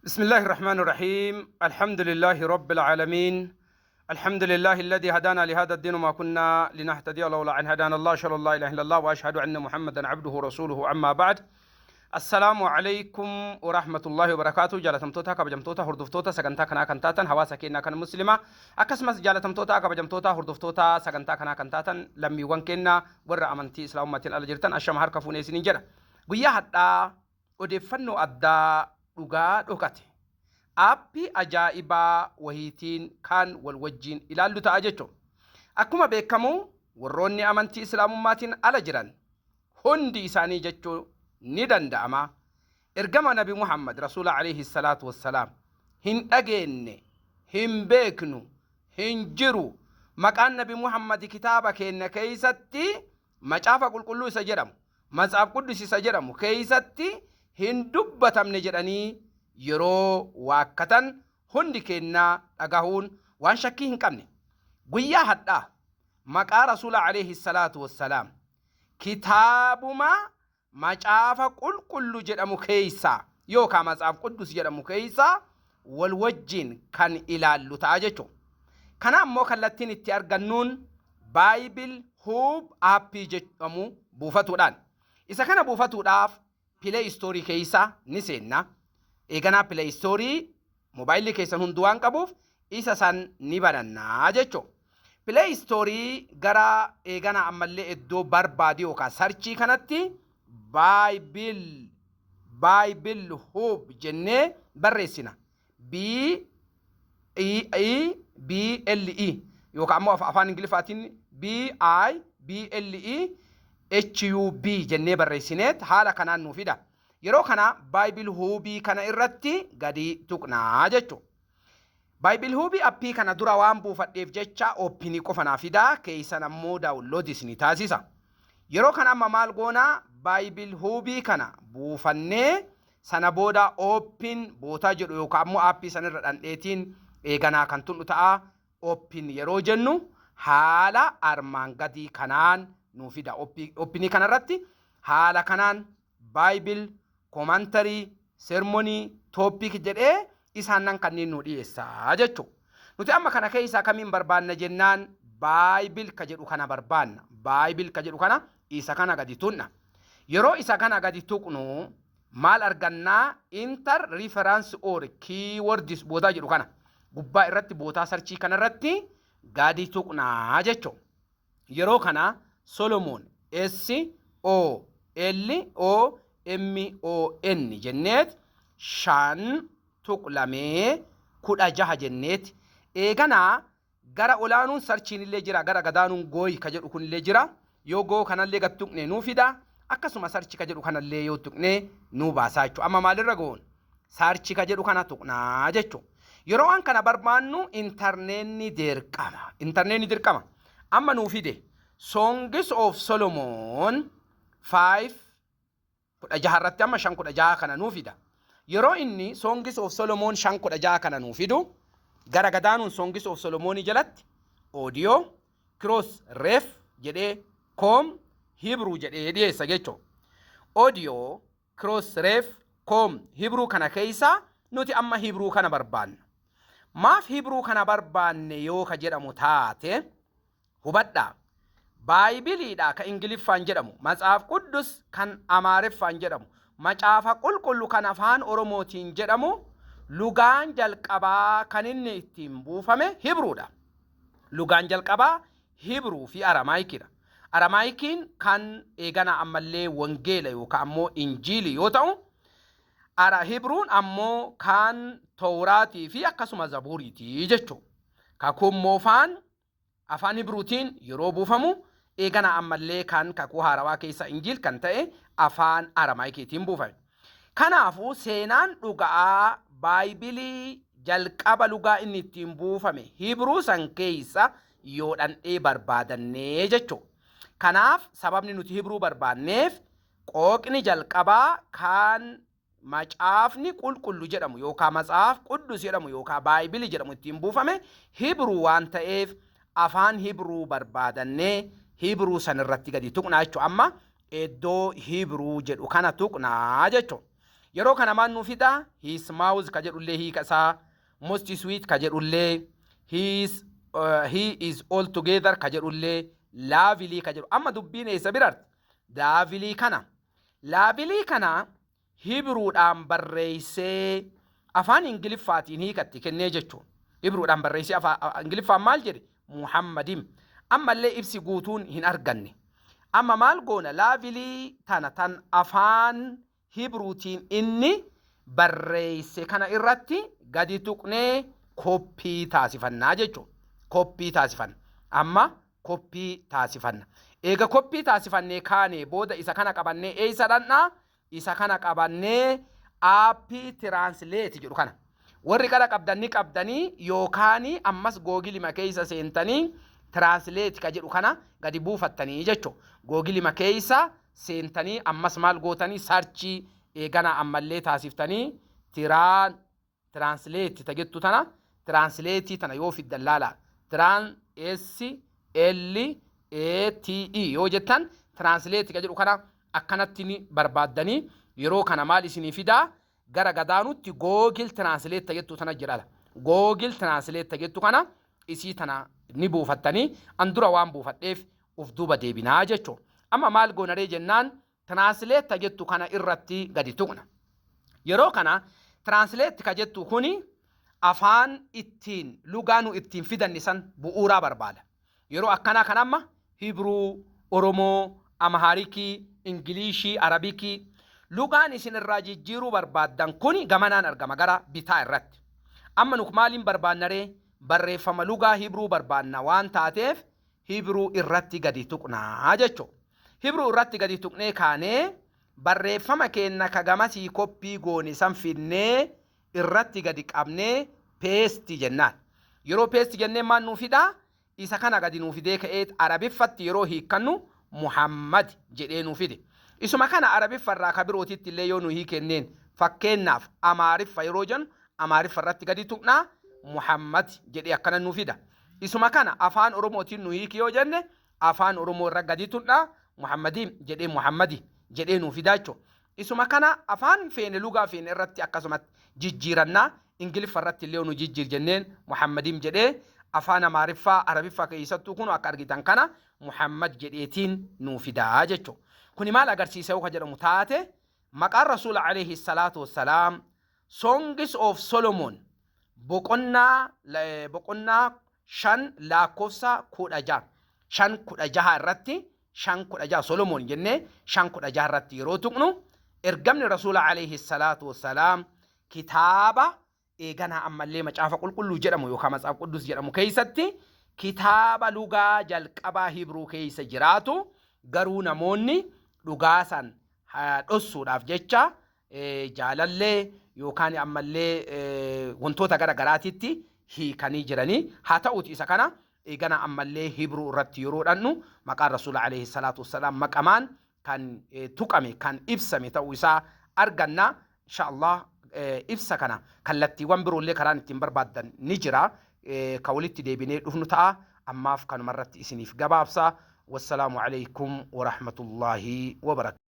بسم الله الرحمن الرحيم. الحمد لله رب العالمين. الحمد لله الذي هدانا لهذا الدين وما كنا لنهتدي لولا أن هدانا الله. أشهد أن لا إله إلا الله وأشهد أن محمدا عبده ورسوله. أما بعد، السلام عليكم ورحمة الله وبركاته. جالتمتوتا كبجمتوتا هردفتوتا سكنتا كنا كنتاتا هواسا كنا كن مسلمة أكسمس جالتمتوتا كبجمتوتا هردفتوتا سكنتا كنا كنتاتا لم يوان كنا ور أمنتي إسلام متين الجرتان الشمهر كفوني سنين جرا قويا حتى ودفنو أدى dhugaa dhokate aappii ajaa'ibaa wahiitiin kan wal wajjiin ilaallu ta'a jechuudha. Akkuma beekamu warroonni amantii islaamummaatiin ala jiran hundi isaanii jechuun ni danda'ama. Ergama Nabi Muhammad Rasuula alayhi salaatu wassalaam hin dhageenye, hin beeknu, hin jiru. Maqaan Nabi Muhammad kitaaba keenya keessatti macaafa qulqulluu isa jedhamu, matsaaf quddus isa jedhamu keessatti hin dubbatamne jedhanii yeroo waakkatan hundi kennaa dhagahuun waan shakkii hin qabne. Guyyaa hadhaa maqaa Rasuula alayhi salaatu wassalaam kitaabuma macaafa qulqullu jedhamu keessaa yookaan matsaaf quddus jedhamu keessaa wal wajjiin kan ilaallu ta'a jechuudha. Kana ammoo kallattiin itti argannuun Bible Hub aappii jedhamu buufatuudhaan. Isa kana buufatuudhaaf Play Store keessa ni seenna. Eeganaa Play Store mobaayilii keessan hunduu waan qabuuf isa san ni banannaa jechuudha. Play Store gara eeganaa ammallee iddoo barbaadu yookaan sarchii kanatti Bible Hub jennee barreessina. BIBLE yookaan ammoo afaan Ingiliffaatiin BIBLE HUB jennee barreessineet haala kanaan nuuf fida. Yeroo kana Bible Hub kana irratti gadi tuqnaa jechuudha. Bible Hub appii kana dura waan buufadheef jecha oopinii qofa naaf fida, keessan ammoo daawunloodii ni taasisa. Yeroo kana amma maal goonaa Bible Hub kana buufannee sana booda oopin bootaa jedhu yookaan ammoo appii sanirra dhandheetiin eeganaa kan tundu ta'a. Oopin yeroo jennu haala armaan gadii kanaan nuuf fida. Oopinii kanarratti haala kanaan Bible commentary sermonii topic jedhee isaanan kanneen nu dhiyeessaa jechuudha. Nuti amma kana keessaa kamiin barbaanna jennaan Bible ka jedhu kana barbaanna. Bible ka jedhu kana isa kana gadi tunna. Yeroo isa kana gadi tuqnu maal argannaa inter reference or keywords bootaa jedhu kana gubbaa irratti bootaa sarchii kana irratti gadi tuqnaa jechuudha. Yeroo kana Solomon SOLOMON jenneet 516 jenneet eeganaa gara olaanuun sarchiin illee jira, gara gadaanuun gooyi ka jedhu kun illee jira. Yoo goo kanallee gad tuqne nuu fida, akkasuma sarchi ka jedhu kanallee yoo tuqne nuu baasaa jechuudha. Amma maalirra goon sarchi ka jedhu kana tuqnaa jechuudha. Yeroo waan kana barbaannu intarneetni dirqama. Amma nuu fide Songs of Solomon 5:16 irratti amma 5:16 kana nuu fida. Yeroo inni Songs of Solomon 5:16 kana nuu fidu gara gadaanuun Songs of Solomon jalatti audio cross ref jedhee com Hebrew jedhee dhiyeessa jechuudha. Audio cross ref com Hebrew kana keessa nuti amma Hebrew kana barbaanna. Maaf Hebrew kana barbaanne yoo ka jedhamu taate hubadhaa. Baaybiliidha ka Ingiliffaan jedhamu, matsaaf quddus kan Amaariffaan jedhamu, macaafa qulqullu kan afaan Oromootiin jedhamu, lugaan jalqabaa kan inni ittiin buufame Hibruudha. Lugaan jalqabaa Hibruu fi Aramaayikiidha. Aramaayikiin kan eegana ammallee wangeela yookaan ammoo injiilii yoo ta'u, Hibruun ammoo kan Tawraatii fi akkasuma Zabuuriitii jechuudha. Kakuun moofaan afaan Hibruutiin yeroo buufamu eegana ammallee kan kakuu haarawaa keessa injiil kan ta'e afaan Aramaayikiitiin buufame. Kanaafuu seenaan dhugaa Baayibilii jalqaba lugaa inni ittiin buufame Hibruu san keessa yoo dhandhee barbaadannee jechuudha. Kanaaf sababni nuti Hibruu barbaanneef qooqni jalqabaa kan macaafni qulqullu jedhamu yookaan matsaaf quddus jedhamu yookaan Baayibilii jedhamu ittiin buufame Hibruu waan ta'eef afaan Hibruu barbaadannee Hibruu san irratti gadi tuqnaa jechuudha. Amma iddoo Hibruu jedhu kana tuqnaa jechuudha. yeroo kana maan nu fida his mouth ka jedhullee hiika isaa most sweet ka jedhullee he is all together ka jedhullee lovely ka jedhu amma dubbiin eessa birarti lovely kana Hibruudhaan barreessee afaan Ingiliffaatiin hiikatti kennee jechuun Hibruudhaan barreessee afaan Ingiliffaan maal jedhe Muhammadim ammallee ibsi guutuun hin arganne amma maal goona lovely tana tan afaan Hibruutiin inni barreesse kana irratti gadi tuqnee koppii taasifannaa jechuun koppii taasifanna amma koppii taasifanna eega koppii taasifannee kaanee booda isa kana qabannee eessa dhannaa isa kana qabannee aappii tiraansileeti jedhu kana warri qara qabdanii yookaanii ammas googilima keessa seentanii tiraansileeti ka jedhu kana gadi buufattanii jechuun googilima keessa seentanii ammas maal gootanii sarchii eegana ammallee taasiftanii tiraansileeti ta jettu tana tiraansileetii tana yoo fiddan laala SLATE yoo jettan tiraansileeti ka jedhu kana akkanatti ni barbaaddanii yeroo kana maal isinii fidaa gara gadaanutti Google Translate ta jettu tana jiraala Google Translate ta jettu kana isii tana ni buufattanii andura waan buufadheef uf duuba deebinaa jechuun amma maal goonaree jennaan Translate ta jettu kana irratti gadi tuqna yeroo kana Translate ka jettu kuni afaan ittiin lugaanu ittiin fidannisan bu'uuraa barbaada yeroo akkanaa kan amma Hibruu Oromoo Amaharikii Ingilishii Arabikii lugaan isin irraa jijjiiruu barbaaddan kuni gamanaan argama gara bitaa irratti amma nuk maaliin barbaannaree barreeffama lugaa Hibruu barbaanna waan taateef Hibruu irratti gadi tuqnaa jechuudha Hibruu irratti gadi tuqnee kaanee barreeffama keenna kagamasii koppii goone san finnee irratti gadi qabnee peesti jennaan yeroo peesti jennee maan nuu fidaa isa kana gadi nuu fidee ka'ee arabiffatti yeroo hiikkannu Muhammad jedhee nuu fide isuma kana arabiffarraa ka birootitti illee yoo nuu hiikenneen fakkeennaaf amaariffa yeroo jennu amaariffa irratti gadi tuqnaa Muhammad jedhee akkana nuu fida isuma kana afaan oromootiin nuu hiiki yoo jenne afaan oromoo irra gadi tuqnaa Muhammadiin jedhee Muhammadi jedhee nuu fidaa jechuudha isuma kana afaan feene lugaa feene irratti akkasumatti jijjiirannaa ingiliffa irratti illee nu jijjiir jenneen Muhammadiin jedhee afaan amaariffaa arabiffaa keessattuu kun akka argitan kana Muhammad jedheetiin nuu fidaa jechuudha kuni maal agarsiisa yoo jedhamu taate maqaan rasuula alayhi salaatu wassalaam Songs of Solomon boqonnaa 5 lakkoofsa 16 5:16 irratti 5:16 Solomon jennee 5:16 irratti yeroo tuqnu ergamni rasuula alayhi salaatu wassalaam kitaaba eegana ammallee macaafa qulqulluu jedhamu yookaan macaafa quddus jedhamu keessatti kitaaba lugaa jalqabaa Hibruu keessa jiraatu garuu namoonni dhugaasan dhossuudhaaf jecha jaalallee yookaan ammallee wantoota gara garaatitti hiikanii jiranii haa ta'uuti isa kana eegana ammallee Hibruu irratti yeroo dhannu maqaan rasuula alayhi salaatu wassalaam maqamaan kan tuqame kan ibsame ta'uu isaa arganna inshallah ibsa kana kallattiiwwan biroollee karaan ittiin barbaaddan ni jira ka walitti deebinee dhufnu ta'a ammaaf kanumarratti isiniif gabaabsa wassalaamu alaykum wa rahmatullahi wa barakatuh